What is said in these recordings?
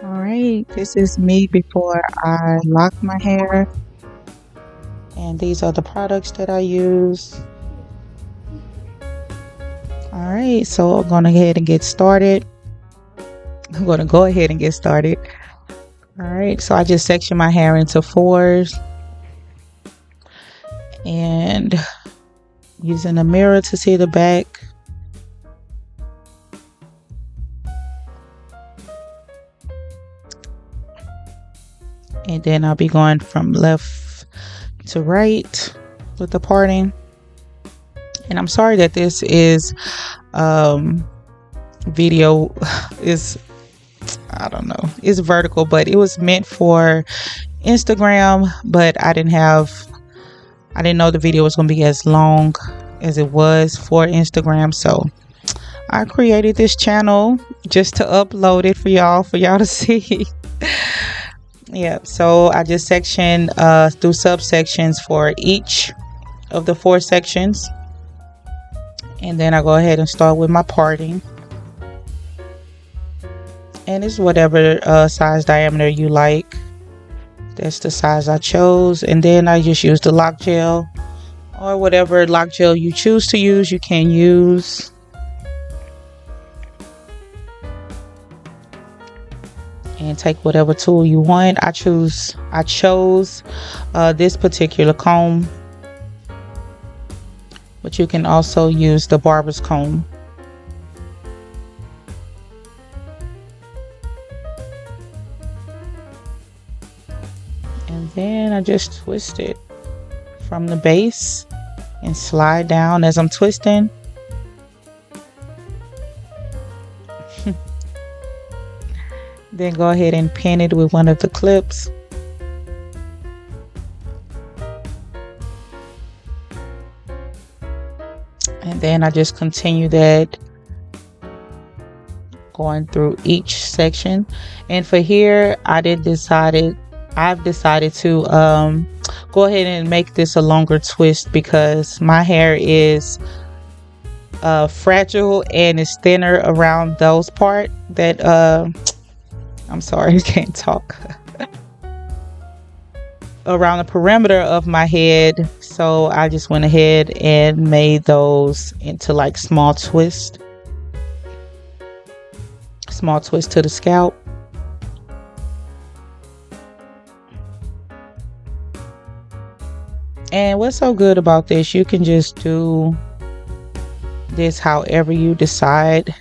All right, this is me before I lock my hair. And these are the products that I use. All right, so I'm going to go ahead and get started. I'm going to go ahead and get started. All right, so I just section my hair into fours. And using a mirror to see the back. And then I'll be going from left to right with the parting. And I'm sorry that this is video is, I don't know, it's vertical, but it was meant for Instagram, but I didn't know the video was going to be as long as it was for Instagram. So I created this channel just to upload it for y'all to see. Yeah, so I just section through subsections for each of the 4 sections. And then I go ahead and start with my parting. And it's whatever size diameter you like. That's the size I chose. And then I just use the lock gel, or whatever lock gel you choose to use, you can use. And take whatever tool you want. I chose this particular comb, but you can also use the barber's comb. And then I just twist it from the base and slide down as I'm twisting. Then go ahead and pin it with one of the clips. And then I just continue that, going through each section. And for here, I've decided to go ahead and make this a longer twist, because my hair is fragile and is thinner around those parts that I'm sorry, I can't talk. Around the perimeter of my head. So I just went ahead and made those into like small twist to the scalp. And what's so good about this, you can just do this however you decide.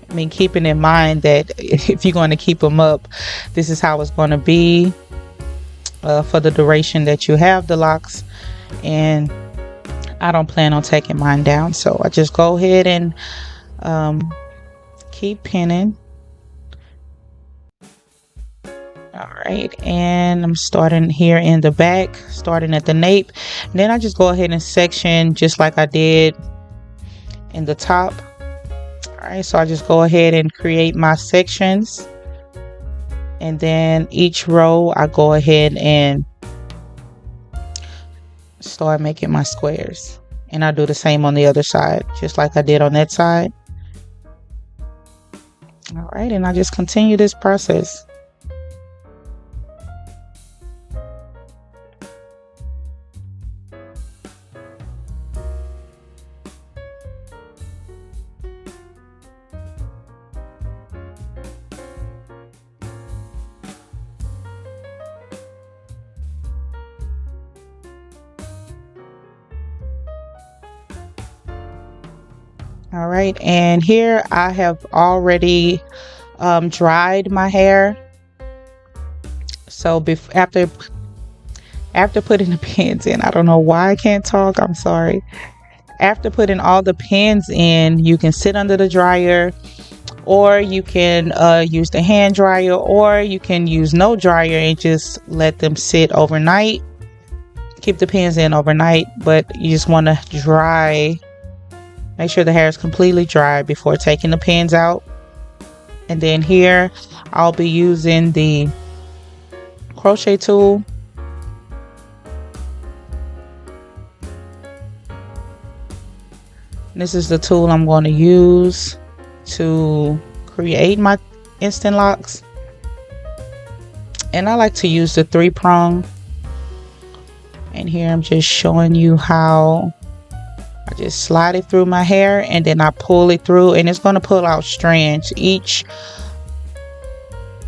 I mean, keeping in mind that if you're going to keep them up, this is how it's going to be for the duration that you have the locks. And I don't plan on taking mine down, so I just go ahead and keep pinning. All right, and I'm starting here in the back, starting at the nape. And then I just go ahead and section just like I did in the top. All right, so I just go ahead and create my sections, and then each row I go ahead and start making my squares. And I do the same on the other side, just like I did on that side. All right, and I just continue this process. All right, and here I have already dried my hair. So after putting the pins in, I don't know why I can't talk, I'm sorry. After putting all the pins in, you can sit under the dryer, or you can use the hand dryer, or you can use no dryer and just let them sit overnight. Keep the pins in overnight, but you just want to dry. Make sure the hair is completely dry before taking the pins out. And then here I'll be using the crochet tool. This is the tool I'm going to use to create my instant locks, and I like to use the 3-prong. And here I'm just showing you how I just slide it through my hair and then I pull it through, and it's going to pull out strands. Each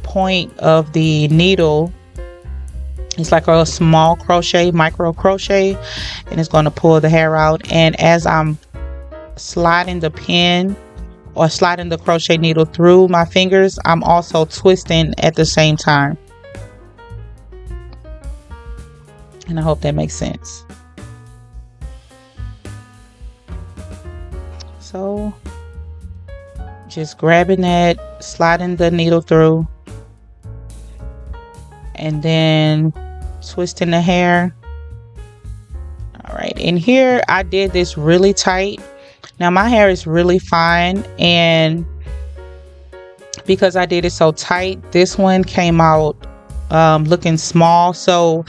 point of the needle is like a small crochet, micro crochet, and it's going to pull the hair out. And as I'm sliding the pin or sliding the crochet needle through my fingers, I'm also twisting at the same time. And I hope that makes sense. So just grabbing that, sliding the needle through, and then twisting the hair. All right, and here I did this really tight. Now my hair is really fine, and because I did it so tight, this one came out looking small. So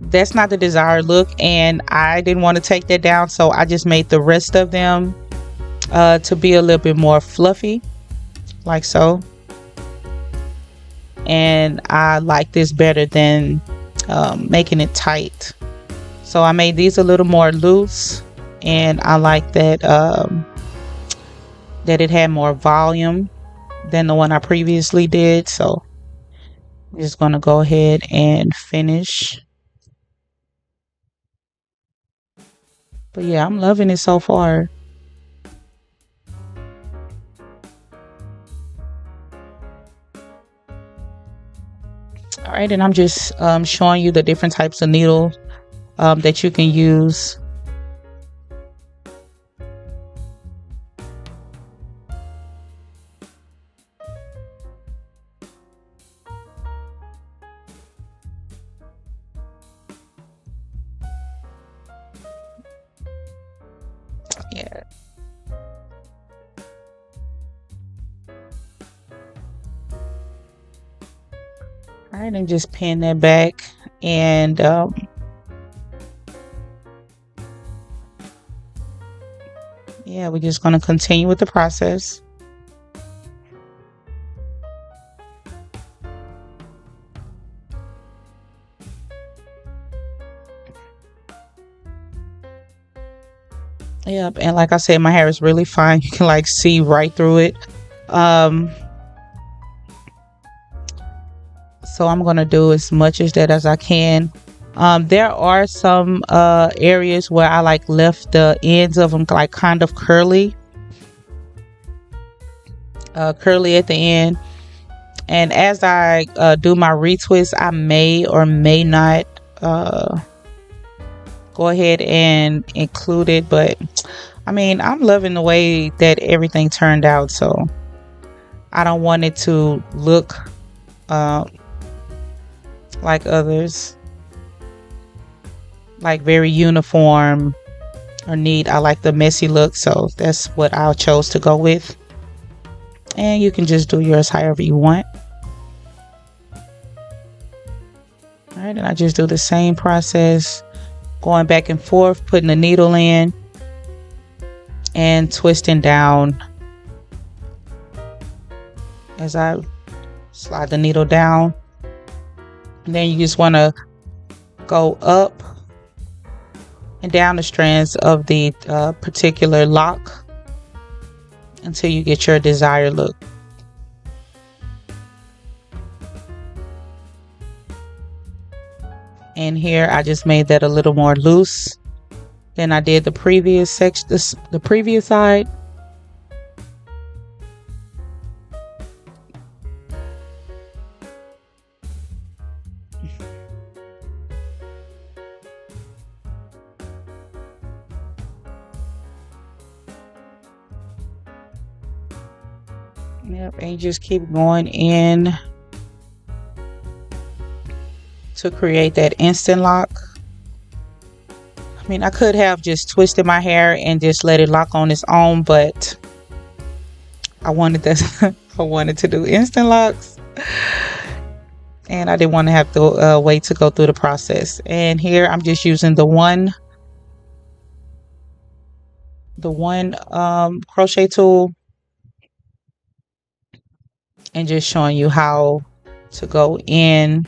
that's not the desired look, and I didn't want to take that down, so I just made the rest of them to be a little bit more fluffy, like so. And I like this better than making it tight. So I made these a little more loose, and I like that that it had more volume than the one I previously did. So I'm just going to go ahead and finish. But yeah, I'm loving it so far. All right, and I'm just showing you the different types of needles that you can use. Yeah. All right, and just pin that back, and yeah, we're just going to continue with the process. Yep, and like I said, my hair is really fine. You can like see right through it. So I'm gonna do as much as that as I can. There are some areas where I like left the ends of them like kind of curly at the end. And as I do my retwist, I may or may not go ahead and include it, but I mean, I'm loving the way that everything turned out, so I don't want it to look like others, like very uniform or neat. I like the messy look, so that's what I chose to go with. And you can just do yours however you want. All right, and I just do the same process, going back and forth, putting the needle in and twisting down as I slide the needle down. And then you just want to go up and down the strands of the particular lock until you get your desired look. And here I just made that a little more loose than I did the previous section, the previous side. Yep, and you just keep going in to create that instant lock. I mean, I could have just twisted my hair and just let it lock on its own, but I wanted this. I wanted to do instant locks, and I didn't want to have to wait to go through the process. And here I'm just using the one crochet tool, and just showing you how to go in,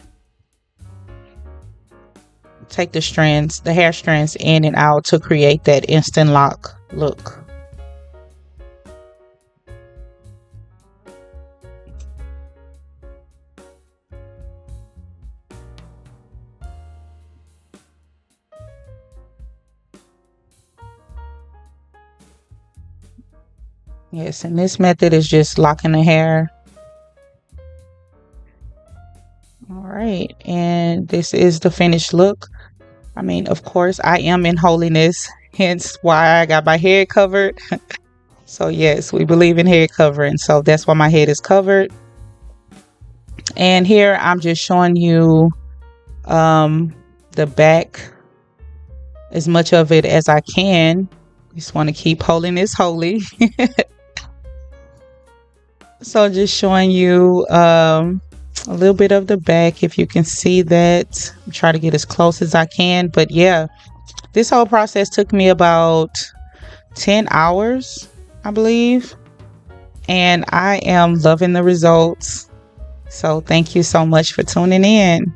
take the strands, the hair strands in and out to create that instant lock look. Yes, and this method is just locking the hair. All right, and this is the finished look. I mean, of course, I am in holiness, hence why I got my head covered. So yes, we believe in head covering. So that's why my head is covered. And here I'm just showing you the back, as much of it as I can. Just want to keep holiness holy. So just showing you a little bit of the back, if you can see that. Try to get as close as I can. But yeah, this whole process took me about 10 hours, I believe. And I am loving the results. So thank you so much for tuning in.